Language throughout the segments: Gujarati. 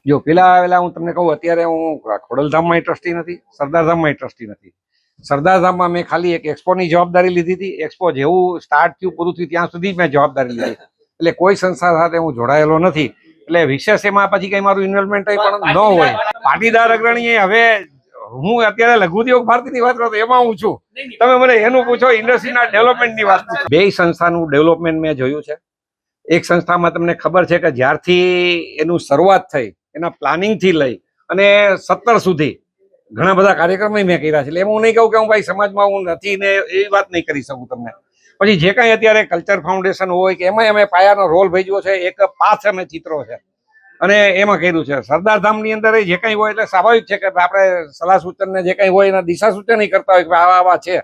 જો પેલા હું તમને કહું, અત્યારે હું ખોડલધામમાં ટ્રસ્ટી નથી, સરદારધામમાં ટ્રસ્ટી નથી. સરદારધામમાં મેં ખાલી એક એક્સપોની જવાબદારી લીધી હતી. એક્સપો જેવું સ્ટાર્ટ થયું પૂરું થયું ત્યાં સુધી મેં જવાબદારી લીધી, એટલે કોઈ સંસ્થા સાથે હું જોડાયેલો નથી. એટલે વિશેષ એમાં પછી કઈ મારું ઇન્વોલ્વમેન્ટ પણ ન હોય. પાટીદાર અગ્રણી હવે હું અત્યારે લઘુ ઉદ્યોગ ભારતીની વાત કરું તો એમાં હું છું. તમે મને એનું પૂછો, ઇન્ડસ્ટ્રીના ડેવલપમેન્ટની વાત પૂછો. બે સંસ્થાનું ડેવલપમેન્ટ મેં જોયું છે. એક સંસ્થામાં તમને ખબર છે કે જ્યારથી એનું શરૂઆત થઈ, એના પ્લાનિંગ થી લઈ અને 17 સુધી ઘણા બધા કાર્યક્રમો મેં કર્યા છે. એટલે એમ હું નહીં કહું કે હું ભાઈ સમાજમાં હું નથી ને એ વાત નહીં કરી શકું તમને. પછી જે કાંઈ અત્યારે કલ્ચર ફાઉન્ડેશન હોય કે એમાં અમે પાયાનો રોલ ભજવ્યો છે. એક પાથ અમે ચિત્રો છે અને એમાં કર્યું છે. સરદારધામની અંદર જે કંઈ હોય એટલે સ્વાભાવિક છે કે આપણે સલાહ સૂચનને જે કંઈ હોય એના દિશા સૂચન કરતા હોય કે આવા છે.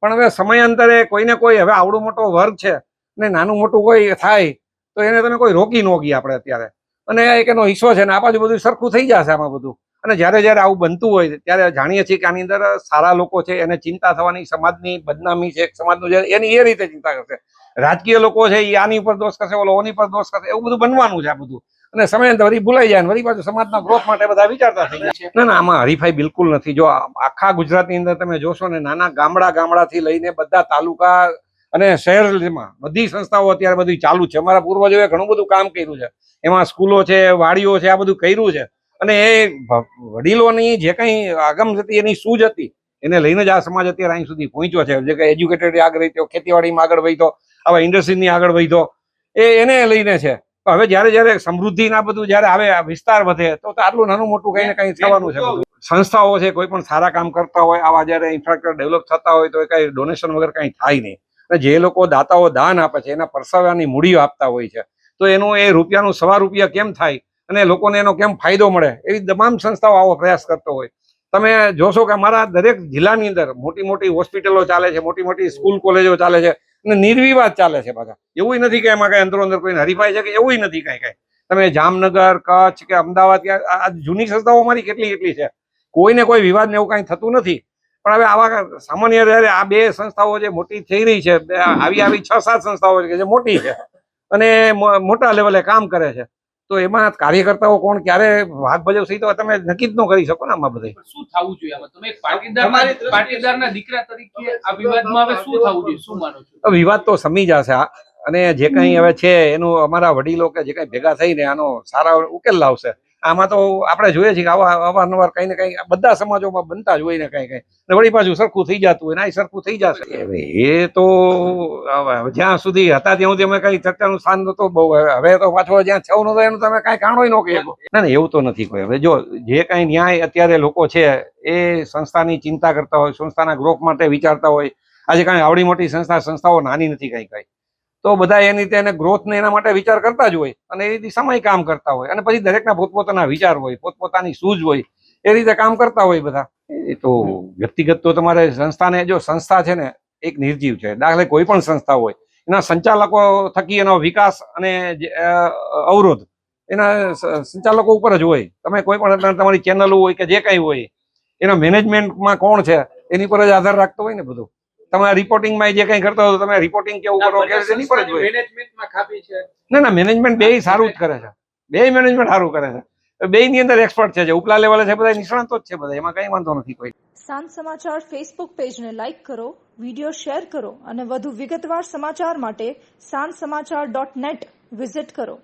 પણ હવે સમયાંતરે કોઈને કોઈ હવે આવડો મોટો વર્ગ છે ને નાનું મોટું કોઈ થાય તો એને તમે કોઈ રોકી ન ગઈ આપણે અત્યારે. અને એક એનો હિસ્સો છે ને આ બાજુ બધું સરખું થઈ જશે આમાં બધું. અને જ્યારે જ્યારે આવું બનતું હોય ત્યારે જાણીએ છીએ કે આની અંદર સારા લોકો છે, એને ચિંતા થવાની, સમાજની બદનામી છે, સમાજનું જે એની એ રીતે ચિંતા કરશે. રાજકીય લોકો છે એ આની ઉપર દોષ કરશે, ઓલો ઓની પર દોષ કરશે, એવું બધું બનવાનું છે આ બધું. અને સમયાંતરે વળી ભૂલાઈ જાય ને વળી પાછું સમાજના ગ્રોથ માટે બધા વિચારતા થઈ જાય. ના, આમાં હરીફાઈ બિલકુલ નથી. જો આખા ગુજરાતની અંદર તમે જોશો ને, નાના ગામડાથી લઈને બધા તાલુકા અને શહેરમાં બધી સંસ્થાઓ અત્યારે બધી ચાલુ છે. અમારા પૂર્વજોએ ઘણું બધું કામ કર્યું છે. એમાં સ્કૂલો છે, વાડીઓ છે, આ બધું કર્યું છે. અને એ વડીલોની જે કંઈ આગમ હતી, એની સૂઝ હતી, એને લઈને જ આ સમાજ અત્યારે અહીં સુધી પહોંચ્યો છે. જે કંઈ એજ્યુકેટેડ આગળ વધ્યો, ખેતીવાડીમાં આગળ વધ્યો, આવા ઇન્ડસ્ટ્રીની આગળ વધ્યો, એને લઈને છે. હવે જ્યારે સમૃદ્ધિના બધું જ્યારે આવે, વિસ્તાર વધે તો આટલું નાનું મોટું કંઈ ને કંઈ થવાનું છે. સંસ્થાઓ છે, કોઈ પણ સારા કામ કરતા હોય, આવા જ્યારે ઇન્ફ્રાસ્ટ્રક્ચર ડેવલપ થતા હોય તો એ કંઈ ડોનેશન વગર કંઈ થાય નહીં. અને જે લોકો દાતાઓ દાન આપે છે, એના પરસેવાની મૂડીઓ આપતા હોય છે, તો એનું એ રૂપિયાનું ₹1.25 કેમ થાય અને લોકોને એનો કેમ ફાયદો મળે, એવી તમામ સંસ્થાઓ આવો પ્રયાસ કરતો હોય. તમે જોશો કે અમારા દરેક જિલ્લાની અંદર મોટી મોટી હોસ્પિટલો ચાલે છે, મોટી મોટી સ્કૂલ કોલેજો ચાલે છે અને નિર્વિવાદ ચાલે છે પાછા. એવું નથી કે એમાં કઈ અંદરો અંદર કોઈ હરીફાઈ છે કે એવું નથી કઈ. તમે જામનગર, કચ્છ કે અમદાવાદ કે આ જૂની સંસ્થાઓ અમારી કેટલી છે, કોઈને કોઈ વિવાદ ને એવું કઈ થતું નથી. પણ હવે આવા સામાન્ય જ્યારે આ બે સંસ્થાઓ જે મોટી થઈ રહી છે, આવી 6-7 સંસ્થાઓ છે કે જે મોટી છે અને મોટા લેવલે કામ કરે છે, તો એમાં કાર્યકર્તાઓ કોણ ક્યારે ભાગ ભજવશે તો તમે નક્કી જ ન કરી શકો ને. આમાં બધે શું થવું જોઈએ? તમે એક પાટીદારના દીકરા તરીકે આ વિવાદમાં હવે શું થવું જોઈએ, શું માનો છો? વિવાદ તો સમી જશે અને જે કંઈ હવે છે એનું અમારા વડીલો કે જે કંઈ ભેગા થઈને આનો સારા ઉકેલ લાવશે. આમાં તો આપણે જોઈએ છીએ કે અવારનવાર કંઈ ને કંઈ બધા સમાજોમાં બનતા જ હોય ને કંઈ વળી પાછું સરખું થઈ જતું હોય ને આ સરખું થઈ જશે. એ તો જ્યાં સુધી હતા ત્યાં સુધી અમે કઈ ચર્ચાનું સ્થાન નહોતું બહુ. હવે તો પાછો જ્યાં થયું નતું એનું તમે કઈ કાણો ન કહી શકો. ના, એવું તો નથી કોઈ. હવે જો જે કઈ ન્યાય અત્યારે લોકો છે એ સંસ્થાની ચિંતા કરતા હોય, સંસ્થાના ગ્રોથ માટે વિચારતા હોય. આજે કઈ આવડી મોટી સંસ્થાઓ નાની નથી કઈ. તો બધા એની રીતે એને ગ્રોથ ને એના માટે વિચાર કરતા જ હોય અને એ દિશામાં કામ કરતા હોય. અને પછી દરેકના પોતપોતાના વિચાર હોય, પોતપોતાની સૂઝ હોય, એ રીતે કામ કરતા હોય બધા. એ તો વ્યક્તિગત તો તમારે સંસ્થાને, જો સંસ્થા છે ને એક નિર્જીવ છે. દાખલે કોઈ પણ સંસ્થા હોય, એના સંચાલકો થકી એનો વિકાસ અને અવરોધ એના સંચાલકો ઉપર જ હોય. તમે કોઈ પણ તમારી ચેનલો હોય કે જે કંઈ હોય, એના મેનેજમેન્ટમાં કોણ છે એની પર જ આધાર રાખતો હોય ને બધું. તમે રિપોર્ટિંગમાં જે કંઈ કરતા હોય તો તમે રિપોર્ટિંગ કેવું કરો કે એની પર જ હોય. મેનેજમેન્ટમાં ખામી છે? ના, મેનેજમેન્ટ બે સારું જ કરે છે. બે મેનેજમેન્ટ સારું કરે છે. બે ની અંદર એક્સપર્ટ છે, જે ઉપલા લેવલે છે બધા નિષ્ણાતો જ છે બધા. એમાં કઈ વાંધો નથી કોઈ. સાંજ સમાચાર ફેસબુક પેજને લાઇક કરો, વિડીયો શેર કરો અને વધુ વિગતવાર સમાચાર માટે sanssamachar.net વિઝિટ કરો.